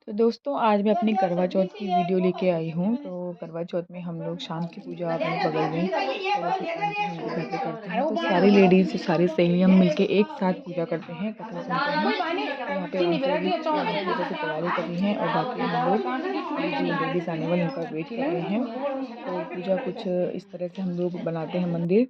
तो दोस्तों आज मैं अपनी करवा चौथ की वीडियो लेके आई हूँ। तो करवा चौथ में हम लोग शाम की पूजा अपने बगल में थोड़ा सी आंटी हम लोग घर पे करते हैं। तो सारी लेडीज़ सारी सहेलियाँ मिलके एक साथ पूजा करते हैं, कथा सुनते हैं। तो यहाँ पे आंटी अभी पूजा की तैयारी कर रही हैं और बाकी हम लोग अभी जो लेडीज़ आने वाली उनका वेट कर रहे हैं। तो पूजा कुछ इस तरह से हम लोग बनाते हैं मंदिर।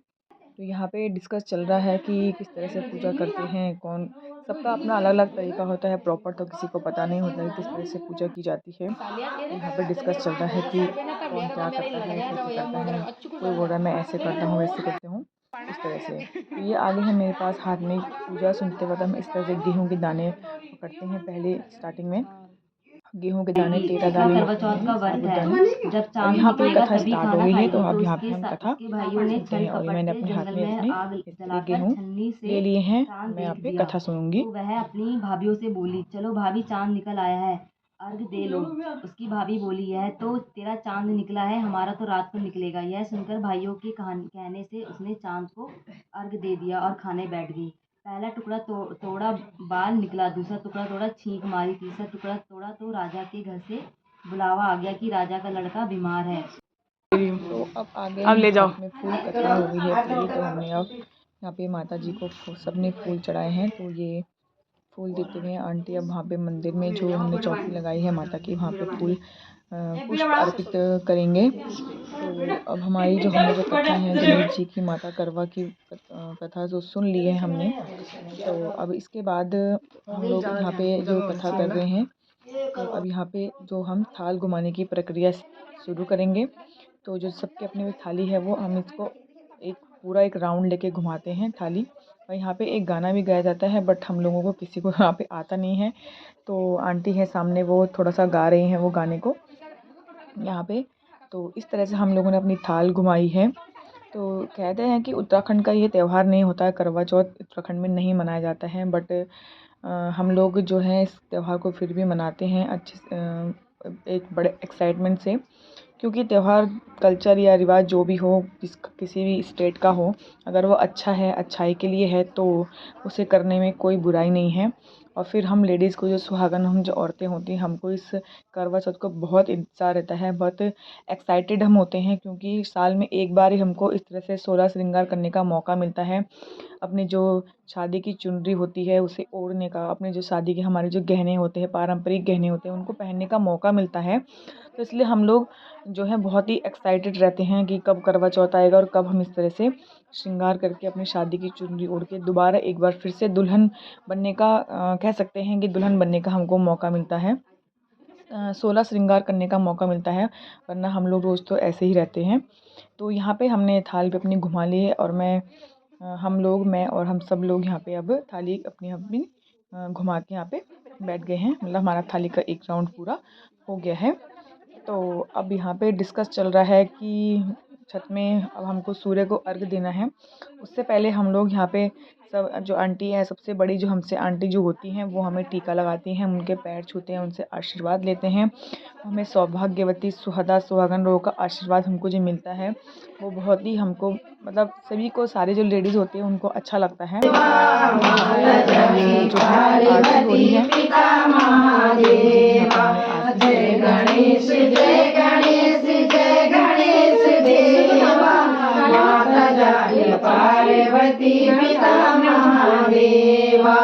तो यहाँ पे डिस्कस चल रहा है कि किस तरह से पूजा करते हैं, कौन सबका अपना अलग अलग तरीका होता है। प्रॉपर तो किसी को पता नहीं होता है किस तरह से पूजा की जाती है। तो यहाँ पे डिस्कस चल रहा है कि कौन क्या करता है, कैसे करता है। कोई बोल रहा है मैं ऐसे करता हूँ, वैसे करती हूँ, इस तरह से। तो ये आगे है मेरे पास हाथ में पूजा सुनते वक्त हम इस तरह से गेहूँ के दाने पकड़ते हैं। पहले स्टार्टिंग में गेहूँ के दाने 13 दाने करवा होते चौथ हैं का व्रत है। साबूदाने। जब और चांद यहाँ पे निकलेगा कथा तभी स्टार्ट हो खाना गई है। तो खाएंगे। अब तो यहाँ पे हम कथा उसके भाइयों ने सुनते छल हैं और ये मैंने कपट से अपने हाथ जंगल में में अपने आग ये जलाकर गेहूँ छन्नी ले से लिए हैं। चांद मैं यहाँ देख पे दिया। कथा सुनूंगी। तो वह अपनी भाभीियों से बोली, चलो भाभी चांद निकल आया है, अर्घ दे लो। उसकी भाभी बोली, यह तो तेरा चांद निकला है, हमारा तो रात को निकलेगा। यह सुनकर भाइयों के कहने से उसने चांद को अर्घ दे दिया और खाने बैठ गई। पहला टुकड़ा तोड़ा बाल निकला, दूसरा टुकड़ा तोड़ा छींक मारी, तीसरा टुकड़ा तोड़ा तो राजा के घर से बुलावा आ गया कि राजा का लड़का बीमार है। तो अब आगे अब ले जाओ में फूल कथा हो गई है पूरी। तो हमने अब यहाँ पे माता जी को सबने फूल चढ़ाए हैं। तो ये फूल देते हुए आंटी अब वहाँ पे मंदिर में जो हमने चौकी लगाई है माता की, वहाँ पे फूल पुष्प अर्पित करेंगे। तो अब हमारी जो हमने जो कथा है गणेश जी की, माता करवा की कथा जो सुन ली है हमने। तो अब इसके बाद हम लोग यहाँ पे जो कथा कर रहे हैं, तो अब यहाँ पे जो हम थाल घुमाने की प्रक्रिया शुरू करेंगे। तो जो सबके अपने में थाली है वो हम इसको एक पूरा एक राउंड लेके घुमाते हैं थाली। और यहाँ पे एक गाना भी गाया जाता है, बट हम लोगों को किसी को यहाँ पे आता नहीं है। तो आंटी है सामने, वो थोड़ा सा गा रही हैं वो गाने को यहाँ पे। तो इस तरह से हम लोगों ने अपनी थाल घुमाई है। तो कहते हैं कि उत्तराखंड का ये त्यौहार नहीं होता है, करवा चौथ उत्तराखंड में नहीं मनाया जाता है, बट हम लोग जो है इस त्यौहार को फिर भी मनाते हैं एक बड़े एक्साइटमेंट से। क्योंकि त्यौहार कल्चर या रिवाज जो भी हो, किसी भी स्टेट का हो, अगर वो अच्छा है, अच्छाई के लिए है, तो उसे करने में कोई बुराई नहीं है। और फिर हम लेडीज़ को जो सुहागन, हम जो औरतें होती हैं, हमको इस करवा चौथ को बहुत इंतज़ार रहता है, बहुत एक्साइटेड हम होते हैं। क्योंकि साल में एक बार ही हमको इस तरह से 16 श्रृंगार करने का मौका मिलता है। अपनी जो शादी की चुनरी होती है उसे ओढ़ने का, अपने जो शादी के हमारे जो गहने होते हैं, पारंपरिक गहने होते हैं, उनको पहनने का मौका मिलता है। तो इसलिए हम लोग जो है बहुत ही एक्साइटेड रहते हैं कि कब करवा चौथ आएगा और कब हम इस तरह से श्रृंगार करके अपनी शादी की चुनरी ओढ़ के दोबारा एक बार फिर से दुल्हन बनने का कह सकते हैं कि दुल्हन बनने का हमको मौका मिलता है। 16 श्रृंगार करने का मौका मिलता है, वरना हम लोग रोज़ तो ऐसे ही रहते हैं। तो यहाँ पे हमने थाल पे अपनी घुमा ली है और मैं और हम सब लोग यहाँ पे अब थाली अपनी अपनी घुमा के यहाँ पे बैठ गए हैं। मतलब हमारा थाली का एक राउंड पूरा हो गया है। तो अब यहाँ पे डिस्कस चल रहा है कि छत में अब हमको सूर्य को अर्घ देना है। उससे पहले हम लोग यहाँ पे सब जो आंटी है, सबसे बड़ी जो हमसे आंटी जो होती हैं, वो हमें टीका लगाती हैं, हम उनके पैर छूते हैं, उनसे आशीर्वाद लेते हैं। हमें सौभाग्यवती सुहादा सुहागन रहो का आशीर्वाद हमको जो मिलता है, वो बहुत ही हमको मतलब सभी को, सारे जो लेडीज़ होती हैं उनको अच्छा लगता है। जो आरती हो रही है, गणेश जय गणेश जय गणेश देवा, माता जानी पार्वती पिता महादेवा।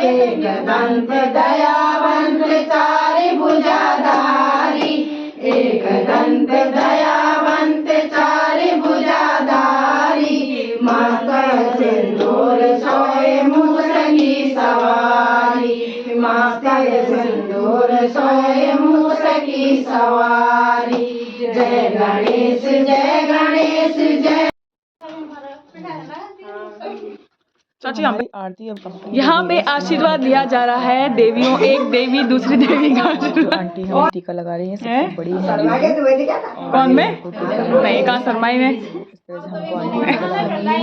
एक दंत दयावंत चारि भुजाधारी, एक दंत दयावंत चारि भुजाधारी, मस्तक सिंदूर सोए मूस की सवारी, मस्तक सिंदूर सोए मूस की सवारी। जय गणेश जय गणेश जय। चाची हमारी आरती अब कंप्लीट यहाँ पे आशीर्वाद लिया जा रहा है देवियों, एक देवी दूसरी देवी का जो आंटी हमें टीका लगा रही है, सबसे बड़ी है। कौन में नहीं, कहाँ शर्माई में। इस तरह से हमको आंटी टीका लगा रही है।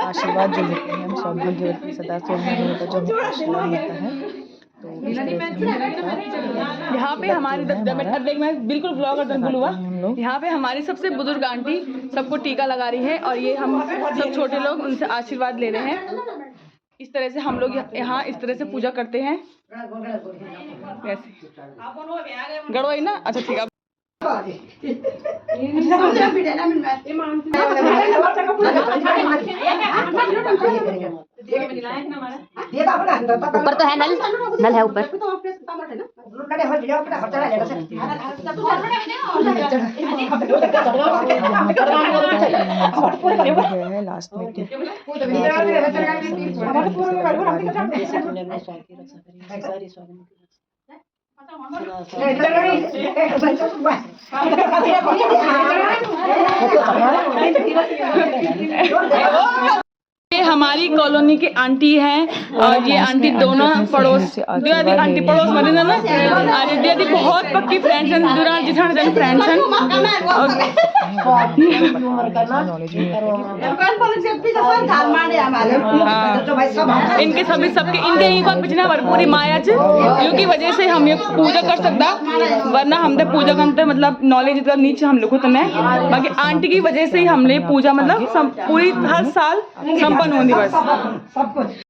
आशीर्वाद जो लेते हैं हम, सौभाग्यवती सदा सुहागन का जो हमें आशीर्वाद मिलता है। तो इस तरह से यहाँ पे हमारी बिल्कुल ब्लॉग और दंगुल हुआ। हम लोग यहाँ पे हमारी सबसे बुजुर्ग आंटी सबको टीका लगा रही है और ये हम सब छोटे लोग उनसे आशीर्वाद ले रहे हैं। इस तरह से हम लोग यहाँ इस तरह से पूजा करते हैं वैसे गड़वाई ना अच्छा ठीक है ऊपर तो है नल नल है ऊपर है लास्ट में ये हमारी कॉलोनी की आंटी हैं और ये आंटी दोनों पड़ोस आंटी पड़ोस मरे ना आंटी दी बहुत पक्की फ्रेंड्स हैं दूरा जिठान जन फ्रेंड्स हैं इनके सभी सबके इनके ही को पिछना पूरी माया क्योंकि वजह से हम ये पूजा कर सकता वरना हमने पूजा करते मतलब नॉलेज इतना नीचे हम लोग तो नहीं बाकी आंटी की वजह से ही हमने पूजा मतलब पूरी हर साल संपन्न होती बस